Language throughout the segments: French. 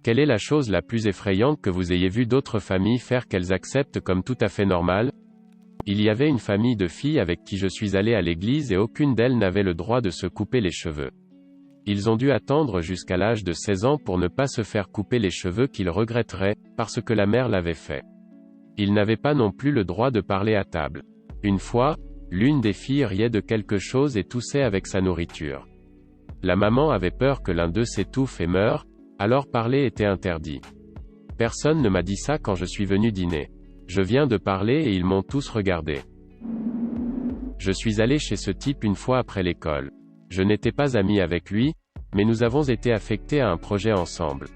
Quelle est la chose la plus effrayante que vous ayez vu d'autres familles faire qu'elles acceptent comme tout à fait normale? Il y avait une famille de filles avec qui je suis allé à l'église et aucune d'elles n'avait le droit de se couper les cheveux. Ils ont dû attendre jusqu'à l'âge de 16 ans pour ne pas se faire couper les cheveux qu'ils regretteraient, parce que la mère l'avait fait. Ils n'avaient pas non plus le droit de parler à table. Une fois, l'une des filles riait de quelque chose et toussait avec sa nourriture. La maman avait peur que l'un d'eux s'étouffe et meure, alors parler était interdit. Personne ne m'a dit ça quand je suis venu dîner. Je viens de parler et ils m'ont tous regardé. Je suis allé chez ce type une fois après l'école. Je n'étais pas ami avec lui, mais nous avons été affectés à un projet ensemble.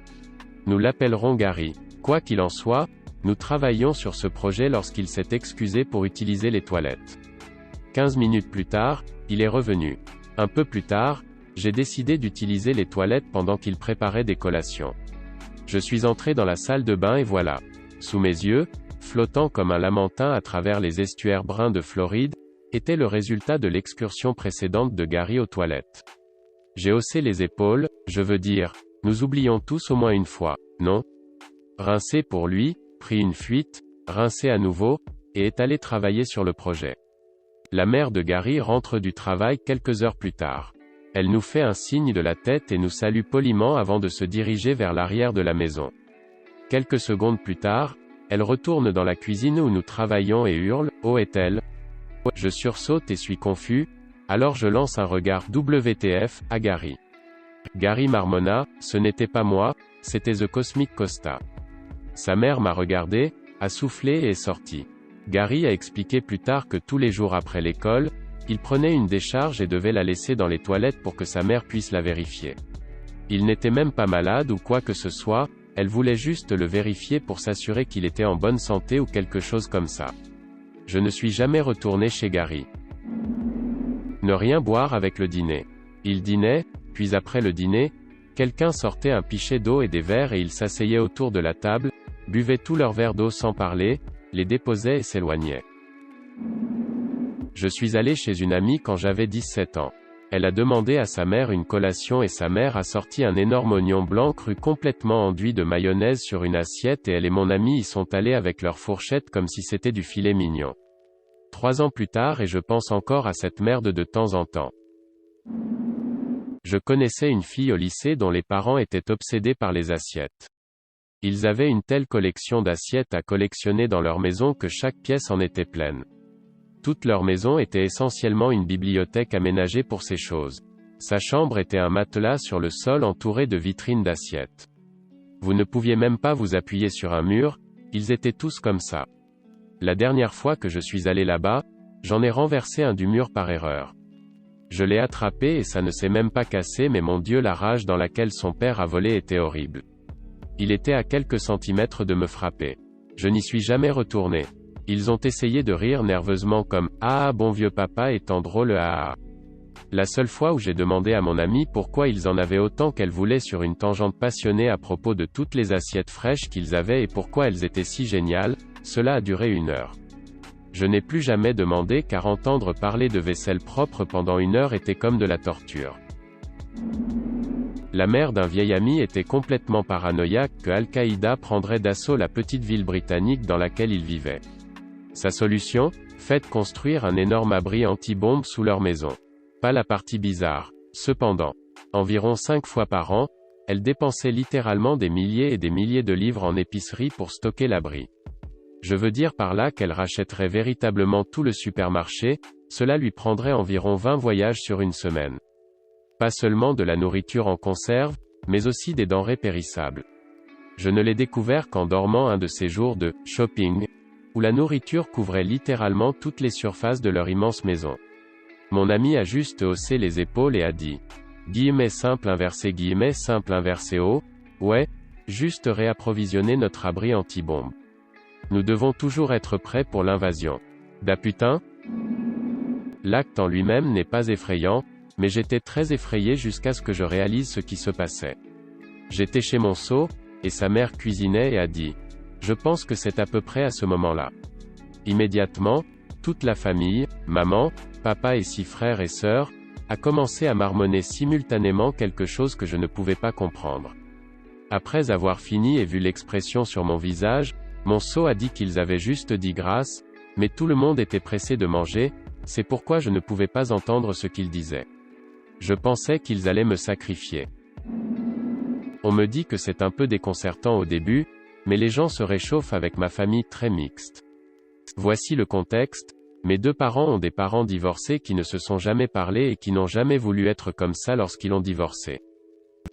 Nous l'appellerons Gary. Quoi qu'il en soit, nous travaillions sur ce projet lorsqu'il s'est excusé pour utiliser les toilettes. 15 minutes plus tard, il est revenu. Un peu plus tard, j'ai décidé d'utiliser les toilettes pendant qu'il préparait des collations. Je suis entré dans la salle de bain et voilà. Sous mes yeux, flottant comme un lamentin à travers les estuaires bruns de Floride, était le résultat de l'excursion précédente de Gary aux toilettes. J'ai haussé les épaules, je veux dire, nous oublions tous au moins une fois, non? Rincé pour lui, pris une fuite, rincé à nouveau, et est allé travailler sur le projet. La mère de Gary rentre du travail quelques heures plus tard. Elle nous fait un signe de la tête et nous salue poliment avant de se diriger vers l'arrière de la maison. Quelques secondes plus tard, elle retourne dans la cuisine où nous travaillons et hurle, « Oh est-elle » Je sursaute et suis confus, alors je lance un regard WTF à Gary. Gary marmonna, ce n'était pas moi, c'était The Cosmic Costa. Sa mère m'a regardé, a soufflé et est sorti. Gary a expliqué plus tard que tous les jours après l'école, il prenait une décharge et devait la laisser dans les toilettes pour que sa mère puisse la vérifier. Il n'était même pas malade ou quoi que ce soit, elle voulait juste le vérifier pour s'assurer qu'il était en bonne santé ou quelque chose comme ça. Je ne suis jamais retourné chez Gary. Ne rien boire avec le dîner. Il dînait, puis après le dîner, quelqu'un sortait un pichet d'eau et des verres et ils s'asseyaient autour de la table, buvaient tous leurs verres d'eau sans parler, les déposaient et s'éloignaient. Je suis allé chez une amie quand j'avais 17 ans. Elle a demandé à sa mère une collation et sa mère a sorti un énorme oignon blanc cru complètement enduit de mayonnaise sur une assiette et elle et mon ami y sont allés avec leur fourchette comme si c'était du filet mignon. 3 ans plus tard et je pense encore à cette merde de temps en temps. Je connaissais une fille au lycée dont les parents étaient obsédés par les assiettes. Ils avaient une telle collection d'assiettes à collectionner dans leur maison que chaque pièce en était pleine. Toute leur maison était essentiellement une bibliothèque aménagée pour ces choses. Sa chambre était un matelas sur le sol entouré de vitrines d'assiettes. Vous ne pouviez même pas vous appuyer sur un mur, ils étaient tous comme ça. La dernière fois que je suis allé là-bas, j'en ai renversé un du mur par erreur. Je l'ai attrapé et ça ne s'est même pas cassé mais mon Dieu la rage dans laquelle son père a volé était horrible. Il était à quelques centimètres de me frapper. Je n'y suis jamais retourné. Ils ont essayé de rire nerveusement comme « Ah bon vieux papa étant drôle ah ah ». La seule fois où j'ai demandé à mon amie pourquoi ils en avaient autant qu'elle voulait sur une tangente passionnée à propos de toutes les assiettes fraîches qu'ils avaient et pourquoi elles étaient si géniales, cela a duré 1 heure. Je n'ai plus jamais demandé car entendre parler de vaisselle propre pendant 1 heure était comme de la torture. La mère d'un vieil ami était complètement paranoïaque que Al-Qaïda prendrait d'assaut la petite ville britannique dans laquelle il vivait. Sa solution? Faites construire un énorme abri anti-bombe sous leur maison. Pas la partie bizarre. Cependant, environ 5 fois par an, elle dépensait littéralement des milliers et des milliers de livres en épicerie pour stocker l'abri. Je veux dire par là qu'elle rachèterait véritablement tout le supermarché, cela lui prendrait environ 20 voyages sur une semaine. Pas seulement de la nourriture en conserve, mais aussi des denrées périssables. Je ne l'ai découvert qu'en dormant un de ces jours de « shopping », où la nourriture couvrait littéralement toutes les surfaces de leur immense maison. Mon ami a juste haussé les épaules et a dit « simple inversé haut, ouais, juste réapprovisionner notre abri anti-bombe. Nous devons toujours être prêts pour l'invasion. Da putain ?» L'acte en lui-même n'est pas effrayant, mais j'étais très effrayé jusqu'à ce que je réalise ce qui se passait. J'étais chez mon seau, et sa mère cuisinait et a dit « Je pense que c'est à peu près à ce moment-là. » Immédiatement, toute la famille, maman, papa et 6 frères et sœurs, a commencé à marmonner simultanément quelque chose que je ne pouvais pas comprendre. Après avoir fini et vu l'expression sur mon visage, mon sceau a dit qu'ils avaient juste dit grâce, mais tout le monde était pressé de manger, c'est pourquoi je ne pouvais pas entendre ce qu'ils disaient. Je pensais qu'ils allaient me sacrifier. On me dit que c'est un peu déconcertant au début, mais les gens se réchauffent avec ma famille très mixte. Voici le contexte, mes 2 parents ont des parents divorcés qui ne se sont jamais parlé et qui n'ont jamais voulu être comme ça lorsqu'ils ont divorcé.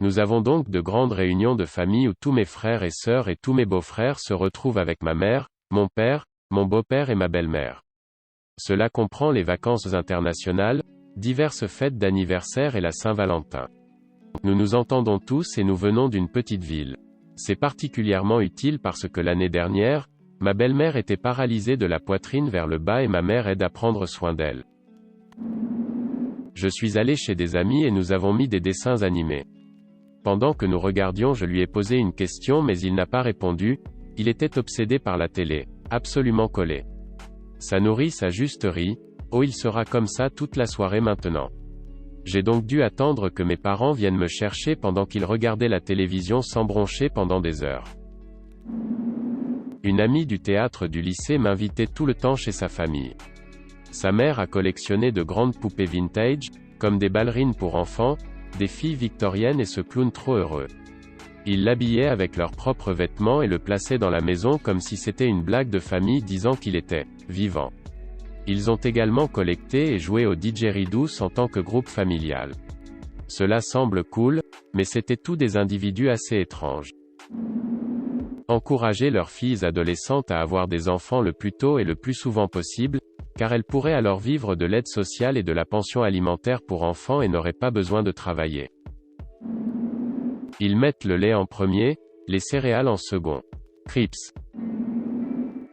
Nous avons donc de grandes réunions de famille où tous mes frères et sœurs et tous mes beaux-frères se retrouvent avec ma mère, mon père, mon beau-père et ma belle-mère. Cela comprend les vacances internationales, diverses fêtes d'anniversaire et la Saint-Valentin. Nous nous entendons tous et nous venons d'une petite ville. C'est particulièrement utile parce que l'année dernière, ma belle-mère était paralysée de la poitrine vers le bas et ma mère aide à prendre soin d'elle. Je suis allé chez des amis et nous avons mis des dessins animés. Pendant que nous regardions, je lui ai posé une question mais il n'a pas répondu, il était obsédé par la télé, absolument collé. Sa nourrice a juste ri, oh il sera comme ça toute la soirée maintenant. J'ai donc dû attendre que mes parents viennent me chercher pendant qu'ils regardaient la télévision sans broncher pendant des heures. Une amie du théâtre du lycée m'invitait tout le temps chez sa famille. Sa mère a collectionné de grandes poupées vintage, comme des ballerines pour enfants, des filles victoriennes et ce clown trop heureux. Ils l'habillaient avec leurs propres vêtements et le plaçaient dans la maison comme si c'était une blague de famille disant qu'il était vivant. Ils ont également collecté et joué au didgeridoo en tant que groupe familial. Cela semble cool, mais c'était tous des individus assez étranges. Encourager leurs filles adolescentes à avoir des enfants le plus tôt et le plus souvent possible, car elles pourraient alors vivre de l'aide sociale et de la pension alimentaire pour enfants et n'auraient pas besoin de travailler. Ils mettent le lait en premier, les céréales en second. Crips.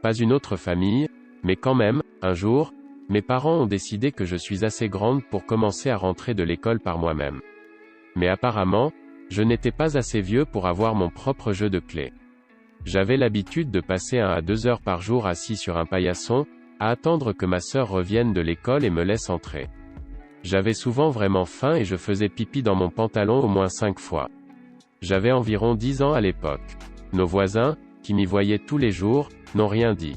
Pas une autre famille, mais quand même, un jour, mes parents ont décidé que je suis assez grande pour commencer à rentrer de l'école par moi-même. Mais apparemment, je n'étais pas assez vieux pour avoir mon propre jeu de clés. J'avais l'habitude de passer 1 à 2 heures par jour assis sur un paillasson, à attendre que ma sœur revienne de l'école et me laisse entrer. J'avais souvent vraiment faim et je faisais pipi dans mon pantalon au moins 5 fois. J'avais environ 10 ans à l'époque. Nos voisins, qui m'y voyaient tous les jours, n'ont rien dit.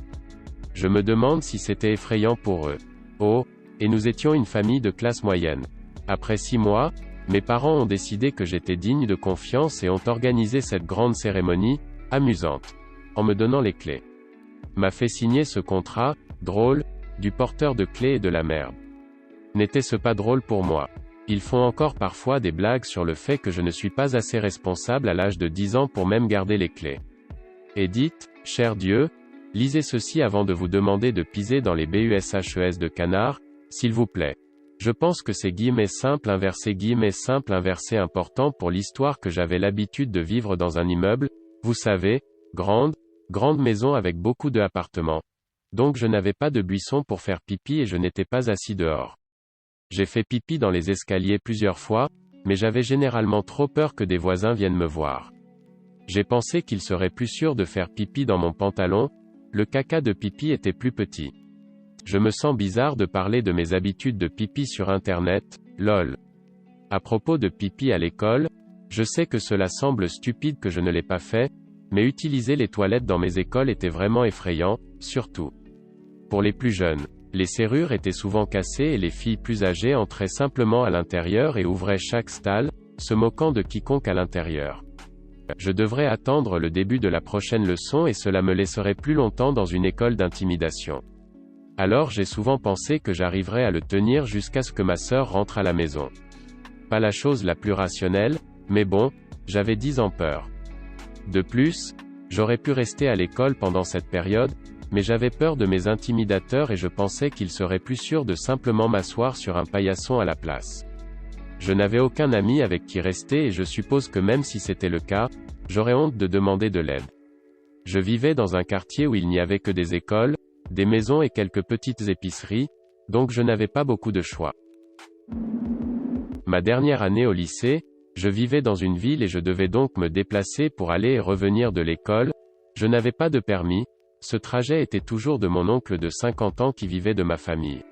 Je me demande si c'était effrayant pour eux. Oh, et nous étions une famille de classe moyenne. Après 6 mois, mes parents ont décidé que j'étais digne de confiance et ont organisé cette grande cérémonie, amusante, en me donnant les clés. M'a fait signer ce contrat, drôle, du porteur de clés et de la merde. N'était-ce pas drôle pour moi? Ils font encore parfois des blagues sur le fait que je ne suis pas assez responsable à l'âge de 10 ans pour même garder les clés. Et dites, cher Dieu, lisez ceci avant de vous demander de piser dans les BUSHES de canard, s'il vous plaît. Je pense que c'est guillemets simple inversé important pour l'histoire que j'avais l'habitude de vivre dans un immeuble, vous savez, grande maison avec beaucoup d'appartements. Donc je n'avais pas de buisson pour faire pipi et je n'étais pas assis dehors. J'ai fait pipi dans les escaliers plusieurs fois, mais j'avais généralement trop peur que des voisins viennent me voir. J'ai pensé qu'il serait plus sûr de faire pipi dans mon pantalon, le caca de pipi était plus petit. Je me sens bizarre de parler de mes habitudes de pipi sur internet, lol. À propos de pipi à l'école, je sais que cela semble stupide que je ne l'ai pas fait, mais utiliser les toilettes dans mes écoles était vraiment effrayant, surtout pour les plus jeunes. Les serrures étaient souvent cassées et les filles plus âgées entraient simplement à l'intérieur et ouvraient chaque stalle, se moquant de quiconque à l'intérieur. Je devrais attendre le début de la prochaine leçon et cela me laisserait plus longtemps dans une école d'intimidation. Alors j'ai souvent pensé que j'arriverais à le tenir jusqu'à ce que ma sœur rentre à la maison. Pas la chose la plus rationnelle, mais bon, j'avais 10 ans peur. De plus, j'aurais pu rester à l'école pendant cette période, mais j'avais peur de mes intimidateurs et je pensais qu'il serait plus sûr de simplement m'asseoir sur un paillasson à la place. Je n'avais aucun ami avec qui rester et je suppose que même si c'était le cas, j'aurais honte de demander de l'aide. Je vivais dans un quartier où il n'y avait que des écoles, des maisons et quelques petites épiceries, donc je n'avais pas beaucoup de choix. Ma dernière année au lycée, je vivais dans une ville et je devais donc me déplacer pour aller et revenir de l'école, je n'avais pas de permis, ce trajet était toujours de mon oncle de 50 ans qui vivait de ma famille.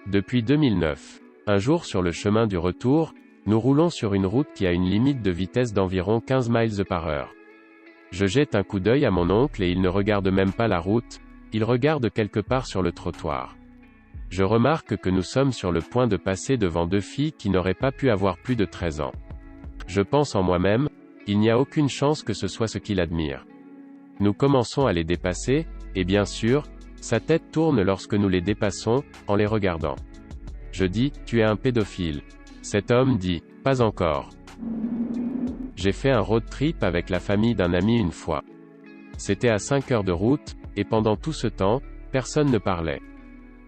Depuis 2009. Un jour sur le chemin du retour, Nous roulons sur une route qui a une limite de vitesse d'environ 15 miles par heure. Je jette un coup d'œil à mon oncle et il ne regarde même pas la route, il regarde quelque part sur le trottoir. Je remarque que nous sommes sur le point de passer devant deux filles qui n'auraient pas pu avoir plus de 13 ans. Je pense en moi-même, il n'y a aucune chance que ce soit ce qu'il admire. Nous commençons à les dépasser, et bien sûr, sa tête tourne lorsque nous les dépassons, en les regardant. Je dis, tu es un pédophile. Cet homme dit, pas encore. J'ai fait un road trip avec la famille d'un ami une fois. C'était à 5 heures de route, et pendant tout ce temps, personne ne parlait.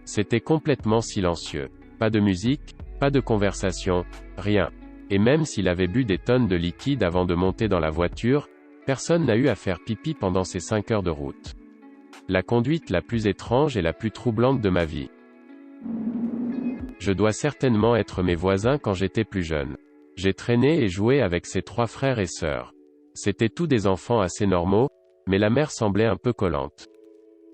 C'était complètement silencieux. Pas de musique, pas de conversation, rien. Et même s'il avait bu des tonnes de liquide avant de monter dans la voiture, personne n'a eu à faire pipi pendant ces 5 heures de route. La conduite la plus étrange et la plus troublante de ma vie. Je dois certainement être mes voisins quand j'étais plus jeune. J'ai traîné et joué avec ses 3 frères et sœurs. C'étaient tous des enfants assez normaux, mais la mère semblait un peu collante.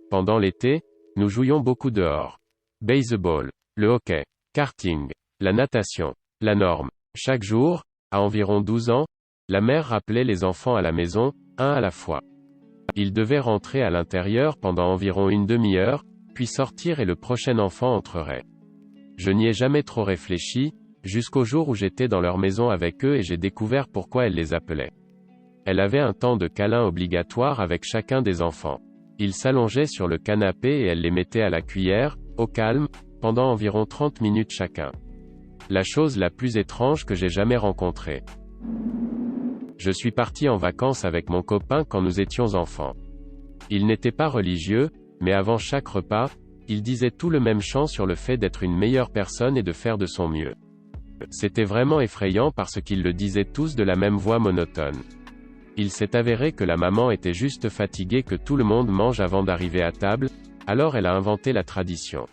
Pendant l'été, nous jouions beaucoup dehors. Baseball, le hockey, karting, la natation, la norme. Chaque jour, à environ 12 ans, la mère rappelait les enfants à la maison, un à la fois. Ils devaient rentrer à l'intérieur pendant environ une demi-heure, puis sortir et le prochain enfant entrerait. Je n'y ai jamais trop réfléchi, jusqu'au jour où j'étais dans leur maison avec eux et j'ai découvert pourquoi elle les appelait. Elle avait un temps de câlin obligatoire avec chacun des enfants. Ils s'allongeaient sur le canapé et elle les mettait à la cuillère, au calme, pendant environ 30 minutes chacun. La chose la plus étrange que j'ai jamais rencontrée. Je suis parti en vacances avec mon copain quand nous étions enfants. Il n'était pas religieux, mais avant chaque repas, il disait tout le même chant sur le fait d'être une meilleure personne et de faire de son mieux. C'était vraiment effrayant parce qu'ils le disaient tous de la même voix monotone. Il s'est avéré que la maman était juste fatiguée que tout le monde mange avant d'arriver à table, alors elle a inventé la tradition.